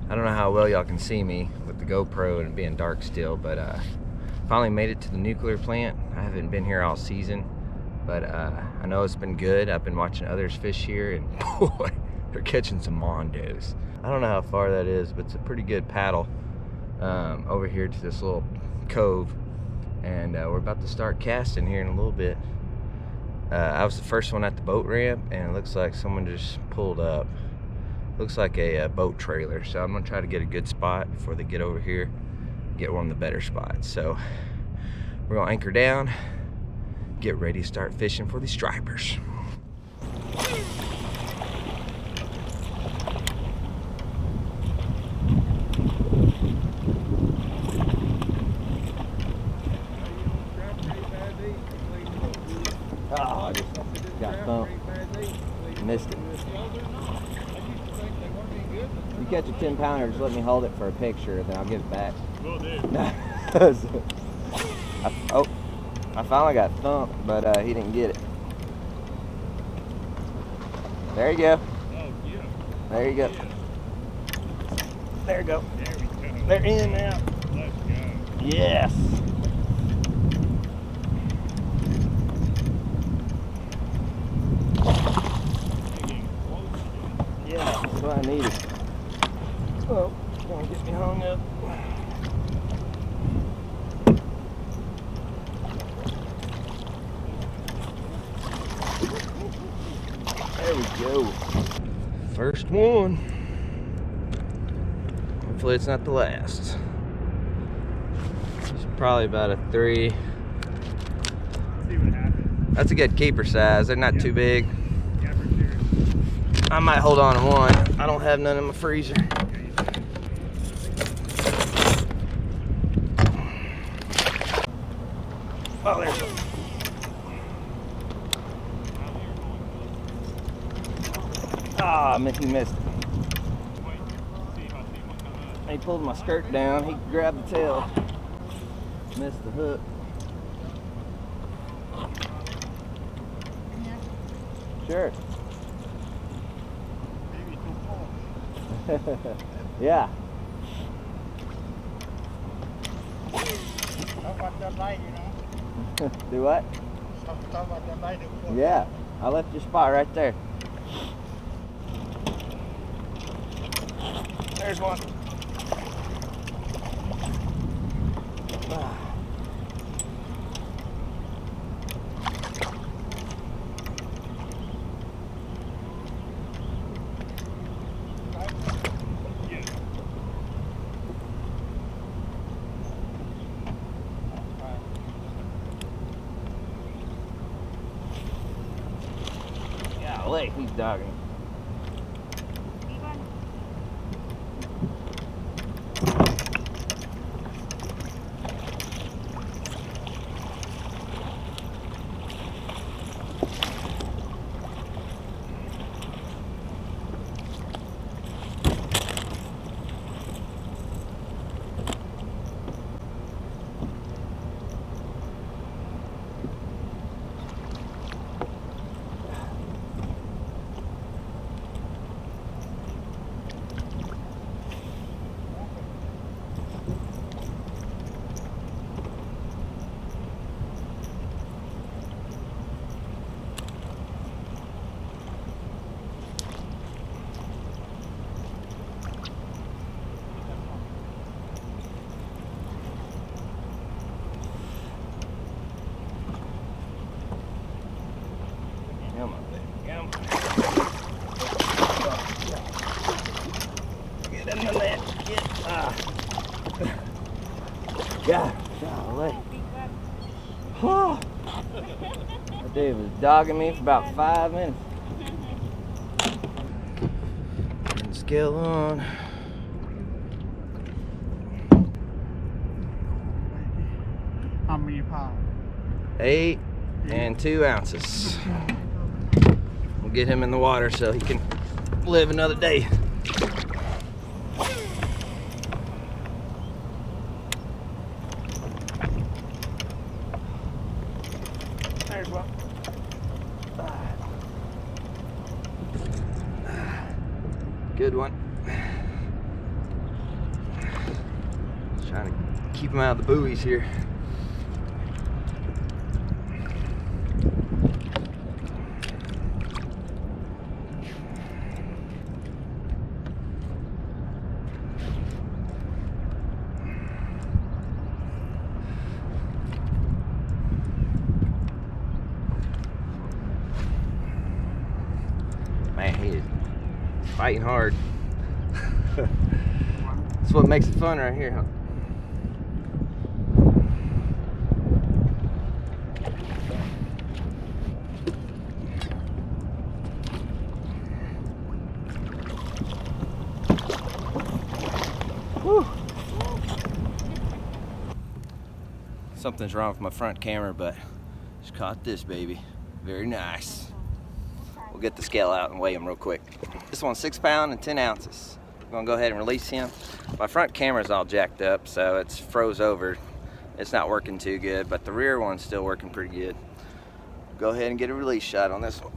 I don't know how well y'all can see me with the GoPro and being dark still, but finally made it to the nuclear plant. I haven't been here all season, but I know it's been good. I've been watching others fish here, and boy, they're catching some mondos. I don't know how far that is, but it's a pretty good paddle over here to this little cove, and we're about to start casting here in a little bit. I was the first one at the boat ramp, and it looks like someone just pulled up. Looks like a boat trailer, so I'm gonna try to get a good spot before they get over here, get one of the better spots. So we're gonna anchor down, get ready to start fishing for these stripers. Oh, I just got thumped. Missed it. You catch a 10-pounder, just let me hold it for a picture, and then I'll give it back. Will do. I finally got thumped, but he didn't get it. There you go. Oh, yeah. There you go. There you go. There we go. They're in now. Let's go. Yes. Yeah, that's what I needed. Oh, gonna get me hung up. There we go. First one. Hopefully it's not the last. It's probably about a 3. Let's see what happens. That's a good keeper size. They're not too big. Yeah, for sure. I might hold on to one. I don't have none in my freezer. Oh, there's one. Ah, he missed it. He pulled my skirt down. He grabbed the tail. Missed the hook. Sure. Yeah. Talk about that light, you know. Do what? Talk about that light. Yeah, I left your spot right there. There's one. Golly, he's dogging. Come on, baby. Come on. Get in the net. Yeah, golly. Oh. That dude was dogging me for about 5 minutes. Turn the scale on. How many pounds? 8 and 2 ounces. We'll get him in the water so he can live another day. There's one. Good one. Trying to keep them out of the buoys here. Man, he is fighting hard. That's what makes it fun right here, huh? Woo. Something's wrong with my front camera, but just caught this baby. Very nice. We'll get the scale out and weigh him real quick. This one's 6 pounds and 10 ounces. I'm gonna go ahead and release him. My front camera's all jacked up, so it's froze over. It's not working too good, but the rear one's still working pretty good. Go ahead and get a release shot on this one.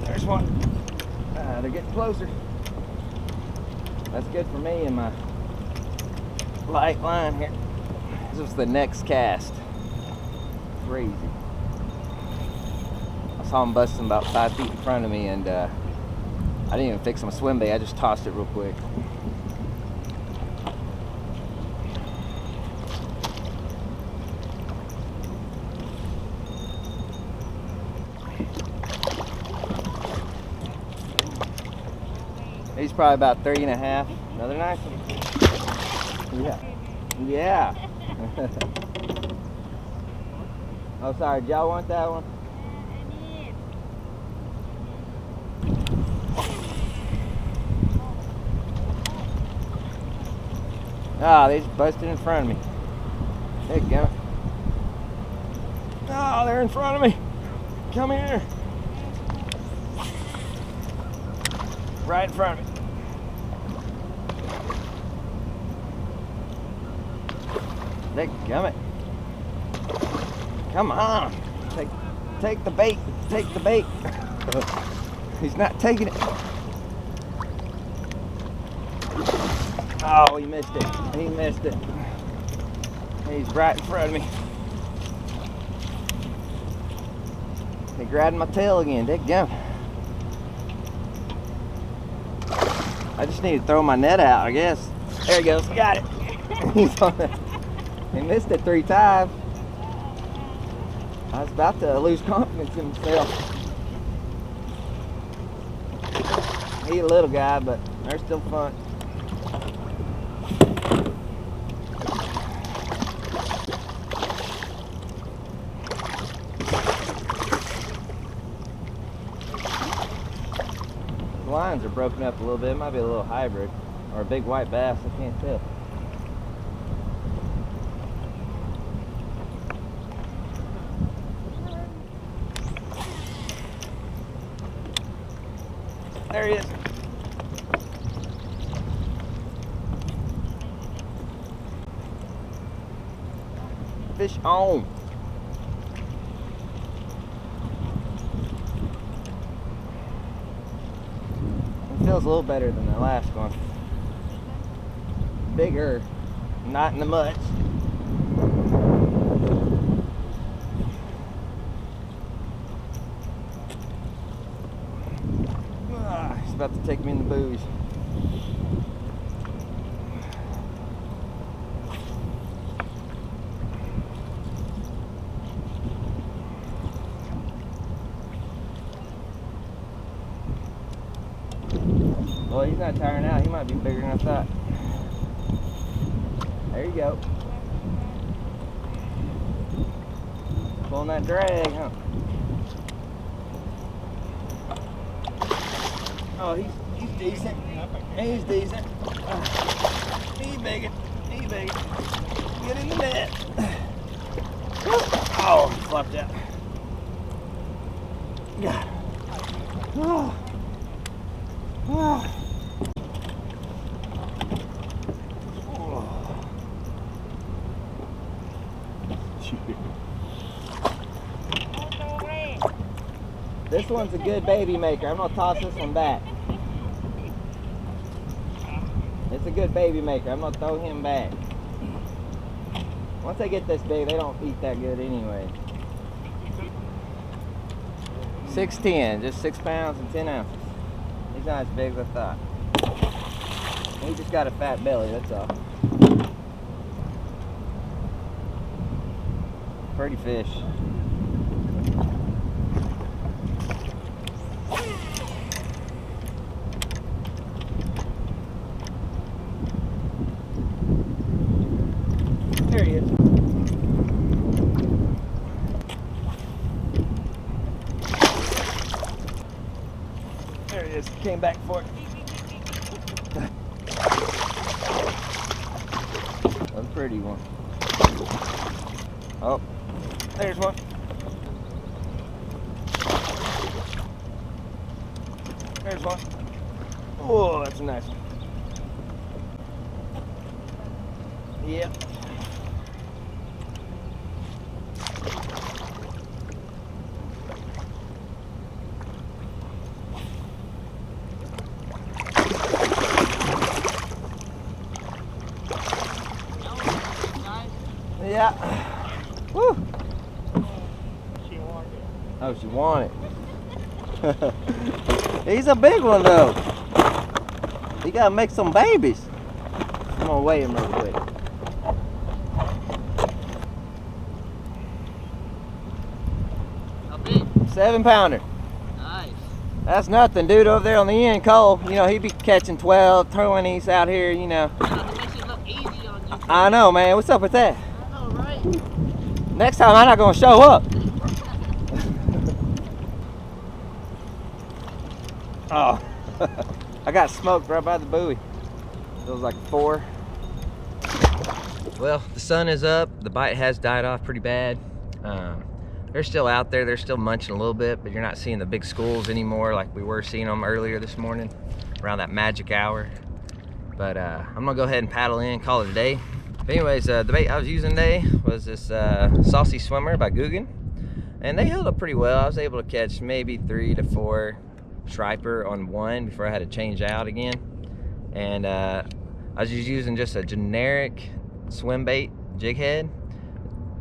There's one. They're getting closer. That's good for me and my light line here. This is the next cast. Crazy. I saw him busting about 5 feet in front of me, and I didn't even fix my swim bait. I just tossed it real quick. He's probably about 30 and a half. Another nice one. Yeah. Yeah. Oh, sorry. Did y'all want that one? Ah, they just busted in front of me. Hey, go. Oh, they're in front of me. Come here. Right in front of me. Dadgummit. Come on. Take the bait. Take the bait. He's not taking it. Oh, he missed it. He missed it. He's right in front of me. He grabbed my tail again. Dadgummit. I just need to throw my net out, I guess. There he goes. Got it. He's on it. He missed it 3 times. I was about to lose confidence in himself. He's a little guy, but they're still fun. The lines are broken up a little bit. It might be a little hybrid or a big white bass. I can't tell. There he is. Fish on. It feels a little better than the last one. Bigger, not in the much. He's about to take me in the buoys. Well, he's not tiring out. He might be bigger than I thought. There you go. Pulling that drag, huh? Oh, he's decent. He's decent. He's big. He's big. Get in the net. Oh, he flopped out. God. Oh. Oh. This one's a good baby maker. I'm gonna toss this one back. It's a good baby maker. I'm gonna throw him back. Once they get this big, they don't eat that good anyway. 6'10", just 6 pounds and 10 ounces. He's not as big as I thought. He just got a fat belly, that's all. Pretty fish. There he is. There he is. Came back for it. A pretty one. Oh, there's one. There's one. Oh, that's a nice one. Yep. Yeah. Woo. She wanted it. Oh, she wanted it. He's a big one though. He gotta make some babies. I'm gonna weigh him real quick. How big? 7 pounder. Nice. That's nothing, dude. Over there on the end, Cole, you know, he'd be catching 12, 20s out here, you know. That makes it look easy on you. I know, man. What's up with that? I know, right? Next time, I'm not gonna show up. Oh, I got smoked right by the buoy. It was like 4. Well, the sun is up. The bite has died off pretty bad. They're still out there. They're still munching a little bit, but you're not seeing the big schools anymore like we were seeing them earlier this morning around that magic hour. But I'm gonna go ahead and paddle in, call it a day. But anyways, the bait I was using today was this Saucy Swimmer by Guggen, and they held up pretty well. I was able to catch maybe 3 to 4 striper on one before I had to change out again. And I was just using just a generic swim bait jig head.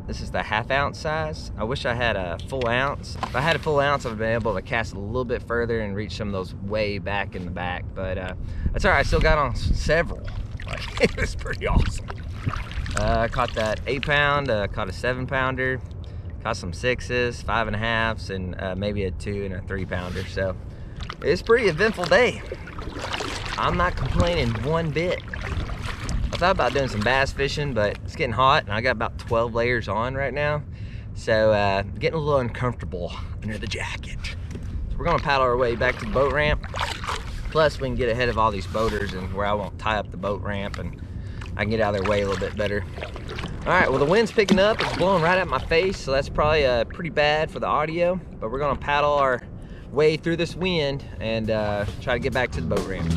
This is the 1/2 ounce size. I wish I had a full ounce. If I had a full ounce, I would have been able to cast a little bit further and reach some of those way back in the back. But that's all right. I still got on several. Like, it was pretty awesome. I caught that 8 pound, caught a 7 pounder, caught some 6s, 5.5s, and maybe a 2 and a 3 pounder. So it's a pretty eventful day. I'm not complaining one bit. I thought about doing some bass fishing, but it's getting hot and I got about 12 layers on right now. So getting a little uncomfortable under the jacket. So we're gonna paddle our way back to the boat ramp. Plus we can get ahead of all these boaters and where I won't tie up the boat ramp and I can get out of their way a little bit better. All right, well the wind's picking up. It's blowing right at my face, so that's probably pretty bad for the audio, but we're gonna paddle our way through this wind and try to get back to the boat ramp.